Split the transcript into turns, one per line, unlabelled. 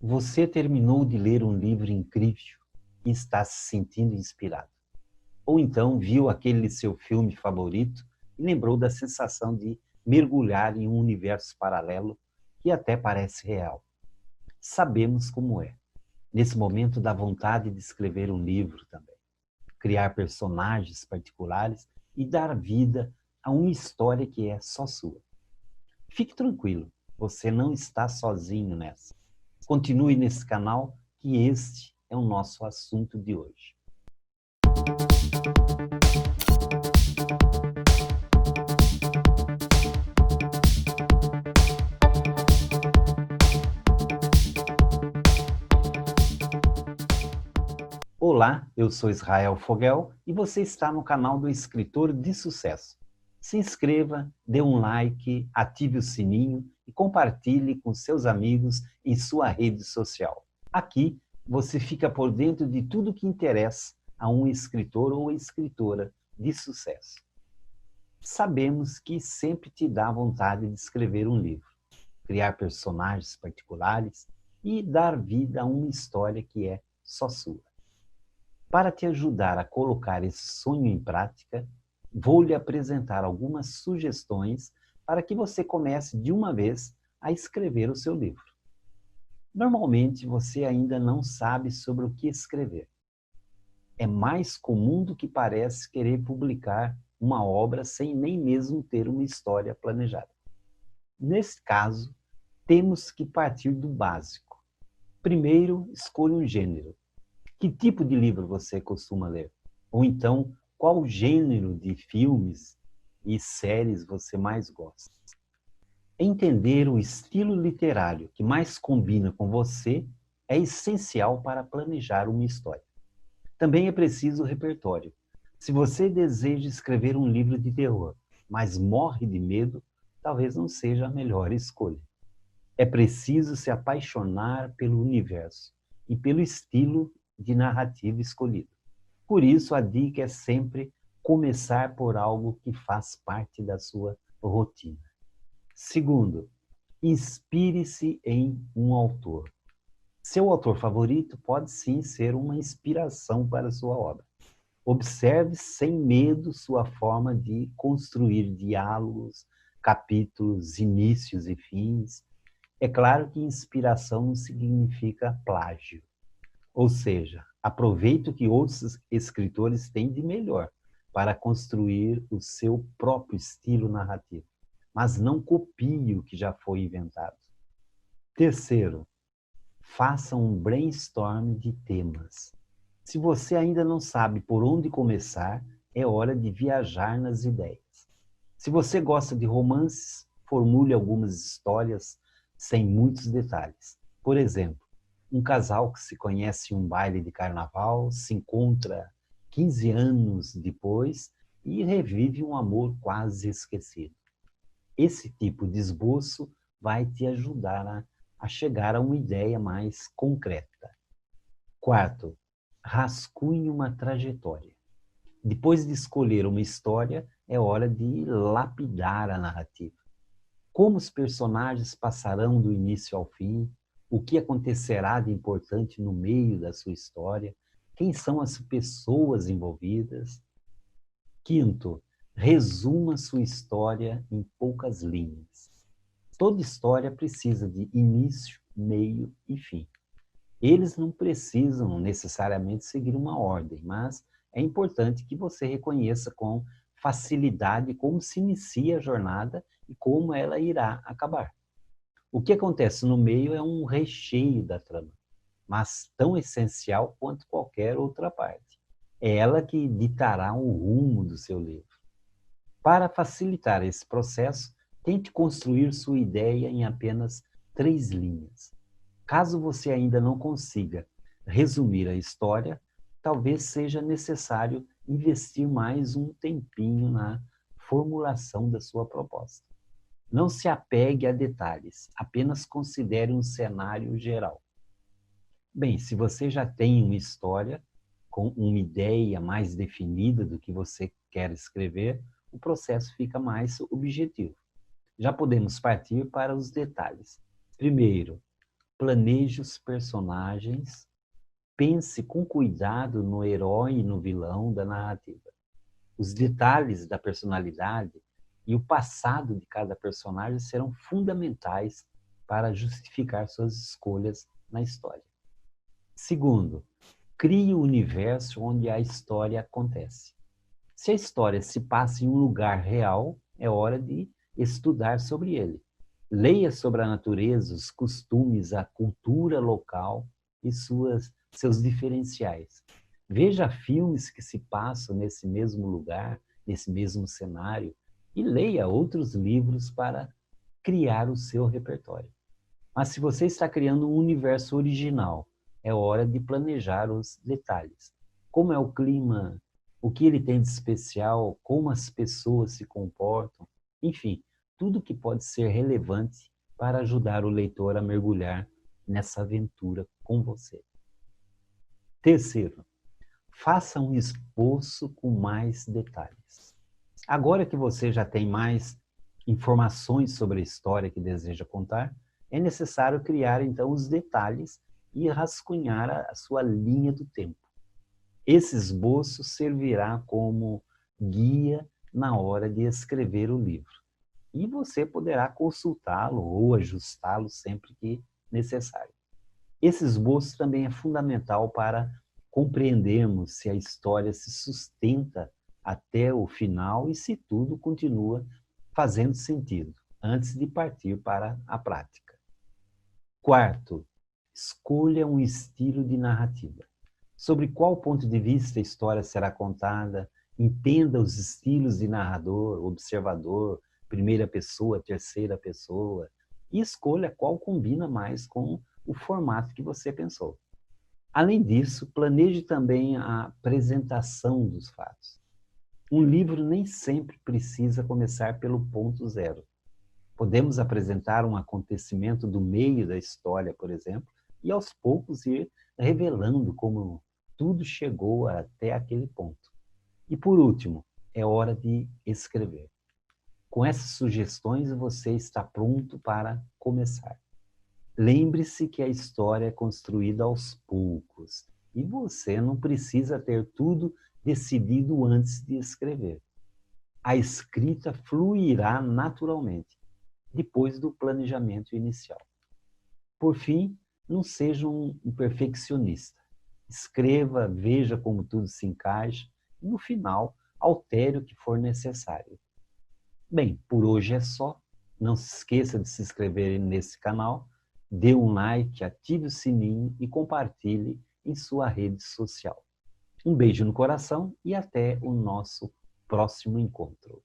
Você terminou de ler um livro incrível e está se sentindo inspirado. Ou então viu aquele seu filme favorito e lembrou da sensação de mergulhar em um universo paralelo que até parece real. Sabemos como é. Nesse momento dá vontade de escrever um livro também, criar personagens particulares e dar vida a uma história que é só sua. Fique tranquilo, você não está sozinho nessa. Continue nesse canal, que este é o nosso assunto de hoje. Olá, eu sou Israel Fogel e você está no canal do Escritor de Sucesso. Se inscreva, dê um like, ative o sininho e compartilhe com seus amigos em sua rede social. Aqui você fica por dentro de tudo que interessa a um escritor ou escritora de sucesso. Sabemos que sempre te dá vontade de escrever um livro, criar personagens particulares e dar vida a uma história que é só sua. Para te ajudar a colocar esse sonho em prática, vou lhe apresentar algumas sugestões para que você comece de uma vez a escrever o seu livro. Normalmente você ainda não sabe sobre o que escrever. É mais comum do que parece querer publicar uma obra sem nem mesmo ter uma história planejada. Nesse caso, temos que partir do básico. Primeiro, escolha um gênero. Que tipo de livro você costuma ler? Ou então, qual gênero de filmes e séries você mais gosta? Entender o estilo literário que mais combina com você é essencial para planejar uma história. Também é preciso repertório. Se você deseja escrever um livro de terror, mas morre de medo, talvez não seja a melhor escolha. É preciso se apaixonar pelo universo e pelo estilo de narrativa escolhido. Por isso, a dica é sempre começar por algo que faz parte da sua rotina. Segundo, inspire-se em um autor. Seu autor favorito pode sim ser uma inspiração para a sua obra. Observe sem medo sua forma de construir diálogos, capítulos, inícios e fins. É claro que inspiração não significa plágio. Ou seja, aproveite o que outros escritores têm de melhor para construir o seu próprio estilo narrativo, mas não copie o que já foi inventado. Terceiro, faça um brainstorm de temas. Se você ainda não sabe por onde começar, é hora de viajar nas ideias. Se você gosta de romances, formule algumas histórias sem muitos detalhes. Por exemplo, um casal que se conhece em um baile de carnaval, se encontra 15 anos depois e revive um amor quase esquecido. Esse tipo de esboço vai te ajudar a chegar a uma ideia mais concreta. Quarto, rascunhe uma trajetória. Depois de escolher uma história, é hora de lapidar a narrativa. Como os personagens passarão do início ao fim, o que acontecerá de importante no meio da sua história, quem são as pessoas envolvidas. Quinto, resuma sua história em poucas linhas. Toda história precisa de início, meio e fim. Eles não precisam necessariamente seguir uma ordem, mas é importante que você reconheça com facilidade como se inicia a jornada e como ela irá acabar. O que acontece no meio é um recheio da trama, mas tão essencial quanto qualquer outra parte. É ela que ditará o rumo do seu livro. Para facilitar esse processo, tente construir sua ideia em apenas 3 linhas. Caso você ainda não consiga resumir a história, talvez seja necessário investir mais um tempinho na formulação da sua proposta. Não se apegue a detalhes, apenas considere um cenário geral. Bem, se você já tem uma história com uma ideia mais definida do que você quer escrever, o processo fica mais objetivo. Já podemos partir para os detalhes. Primeiro, planeje os personagens, pense com cuidado no herói e no vilão da narrativa. Os detalhes da personalidade e o passado de cada personagem serão fundamentais para justificar suas escolhas na história. Segundo, crie o universo onde a história acontece. Se a história se passa em um lugar real, é hora de estudar sobre ele. Leia sobre a natureza, os costumes, a cultura local e seus diferenciais. Veja filmes que se passam nesse mesmo lugar, nesse mesmo cenário, e leia outros livros para criar o seu repertório. Mas se você está criando um universo original, é hora de planejar os detalhes. Como é o clima, o que ele tem de especial, como as pessoas se comportam, enfim, tudo que pode ser relevante para ajudar o leitor a mergulhar nessa aventura com você. Terceiro, faça um esboço com mais detalhes. Agora que você já tem mais informações sobre a história que deseja contar, é necessário criar então os detalhes e rascunhar a sua linha do tempo. Esse esboço servirá como guia na hora de escrever o livro. E você poderá consultá-lo ou ajustá-lo sempre que necessário. Esse esboço também é fundamental para compreendermos se a história se sustenta até o final e se tudo continua fazendo sentido, antes de partir para a prática. Quarto, escolha um estilo de narrativa. Sobre qual ponto de vista a história será contada, entenda os estilos de narrador, observador, primeira pessoa, terceira pessoa, e escolha qual combina mais com o formato que você pensou. Além disso, planeje também a apresentação dos fatos. Um livro nem sempre precisa começar pelo ponto zero. Podemos apresentar um acontecimento do meio da história, por exemplo, e aos poucos ir revelando como tudo chegou até aquele ponto. E por último, é hora de escrever. Com essas sugestões, você está pronto para começar. Lembre-se que a história é construída aos poucos e você não precisa ter tudo decidido antes de escrever. A escrita fluirá naturalmente, depois do planejamento inicial. Por fim, não seja um perfeccionista. Escreva, veja como tudo se encaixa e, no final, altere o que for necessário. Bem, por hoje é só. Não se esqueça de se inscrever nesse canal, dê um like, ative o sininho e compartilhe em sua rede social. Um beijo no coração e até o nosso próximo encontro.